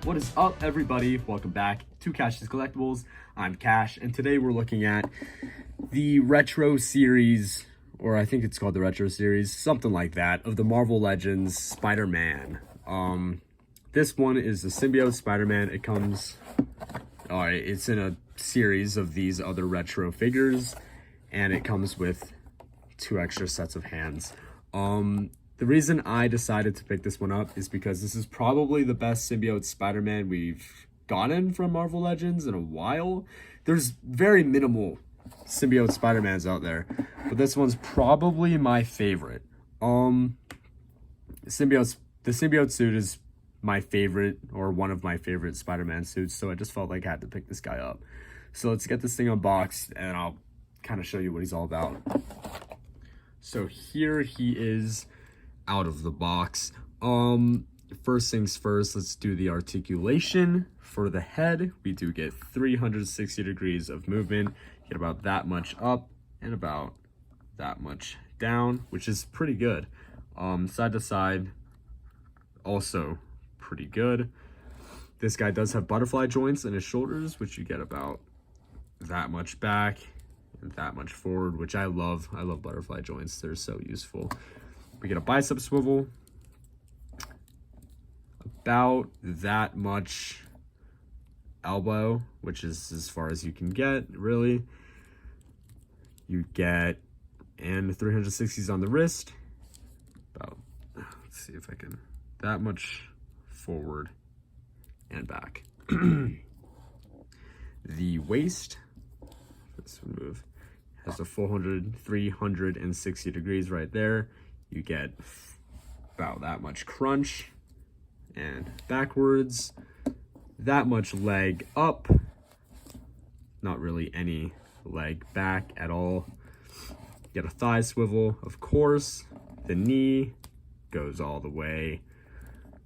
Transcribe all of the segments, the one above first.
What is up, everybody? Welcome back to Cash's Collectibles. I'm Cash, and today we're looking at the retro series, or I think it's called the retro series, something like that, of the Marvel Legends Spider-Man. This one is the Symbiote Spider-Man. It comes, it's in a series of these other retro figures, and it comes with 2 extra sets of hands. The reason I decided to pick this one up is because this is probably the best Symbiote Spider-Man we've gotten from Marvel Legends in a while. There's very minimal Symbiote Spider-Mans out there, but this one's probably my favorite. The Symbiote suit is my favorite, or one of my favorite Spider-Man suits, so I just felt like I had to pick this guy up. So let's get this thing unboxed, and I'll kind of show you what he's all about. So here he is out of the box. First things first, let's do the articulation. For the head, we do get 360 degrees of movement. Get about that much up and about that much down, which is pretty good. Side to side, also pretty good. This guy does have butterfly joints in his shoulders, which you get about that much back and that much forward, which I love. I love butterfly joints. They're so useful. We get a bicep swivel, about that much elbow, which is as far as you can get, really. You get, and 360s on the wrist, about, let's see if I can, that much forward and back. The waist, this one move, has a 360 degrees right there. You get about that much crunch and backwards, that much leg up, not really any leg back at all. Get a thigh swivel, of course. The knee goes all the way.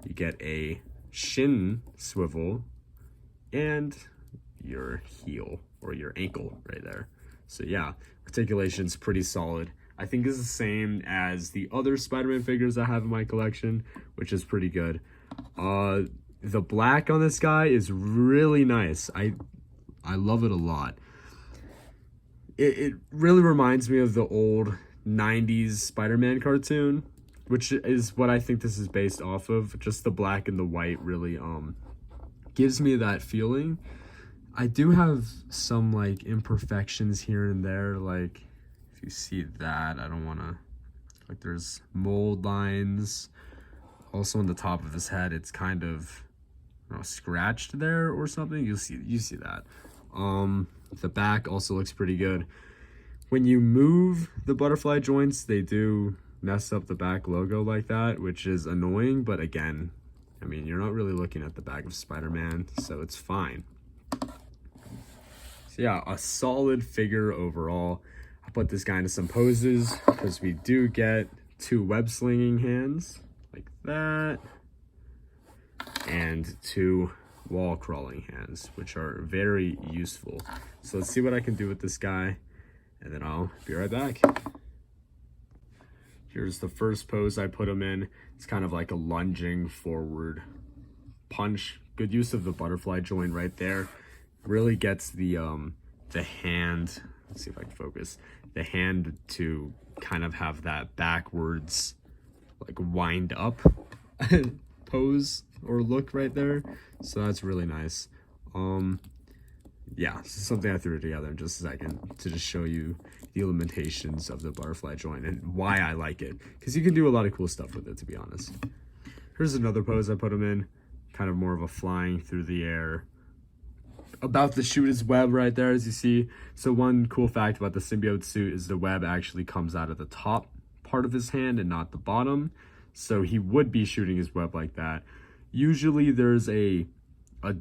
You get a shin swivel and your heel or your ankle right there. So yeah, articulation's pretty solid. I think it's the same as the other Spider-Man figures I have in my collection, which is pretty good. The black on this guy is really nice. I love it a lot. It really reminds me of the old 90s Spider-Man cartoon, which is what I think this is based off of. Just the black and the white really gives me that feeling. I do have some like imperfections here and there, like you see that, I don't want to, like there's mold lines. Also on the top of his head, it's kind of, I don't know, scratched there or something. You see that. The back also looks pretty good. When you move the butterfly joints, they do mess up the back logo like that, which is annoying, but again, I mean, you're not really looking at the back of Spider-Man, so it's fine. So yeah, a solid figure overall. I'll put this guy into some poses because we do get 2 web slinging hands like that and 2 wall crawling hands, which are very useful. So let's see what I can do with this guy, and then I'll be right back. Here's the first pose I put him in. It's kind of like a lunging forward punch. Good use of the butterfly joint right there. Really gets the hand, let's see if I can focus, the hand to kind of have that backwards, like wind up pose or look right there. So that's really nice. Yeah, this is something I threw together in just a second to just show you the limitations of the butterfly joint and why I like it, because you can do a lot of cool stuff with it, to be honest. Here's another pose I put him in, kind of more of a flying through the air, about to shoot his web right there, as you see. So one cool fact about the symbiote suit is the web actually comes out of the top part of his hand and not the bottom. So he would be shooting his web like that. Usually there's a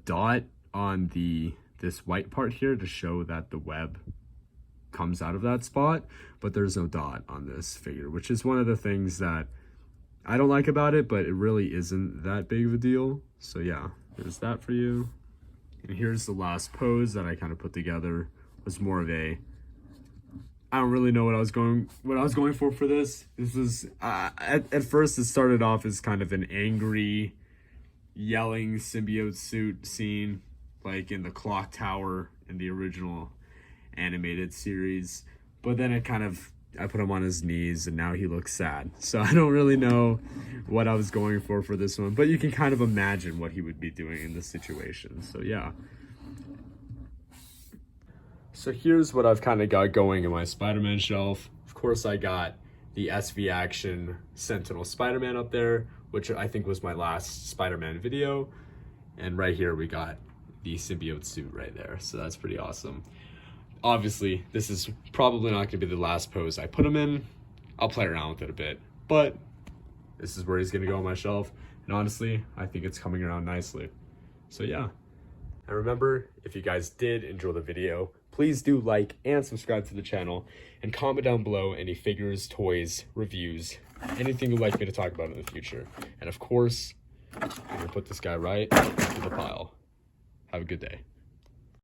dot on this white part here to show that the web comes out of that spot, but there's no dot on this figure, which is one of the things that I don't like about it, but it really isn't that big of a deal. So yeah, there's that for you. And here's the last pose that I kind of put together. It was more of a, I don't really know what I was going for this. This was at first it started off as kind of an angry yelling symbiote suit scene like in the clock tower in the original animated series, but then I put him on his knees and now he looks sad. So I don't really know what I was going for this one, but you can kind of imagine what he would be doing in this situation. So yeah. So here's what I've kind of got going in my Spider-Man shelf. Of course, I got the SV Action Sentinel Spider-Man up there, which I think was my last Spider-Man video. And right here we got the symbiote suit right there. So that's pretty awesome. Obviously, this is probably not going to be the last pose I put him in. I'll play around with it a bit, but this is where he's going to go on my shelf. And honestly, I think it's coming around nicely. So yeah. And remember, if you guys did enjoy the video, please do like and subscribe to the channel and comment down below any figures, toys, reviews, anything you'd like me to talk about in the future. And of course, I'm going to put this guy right into the pile. Have a good day.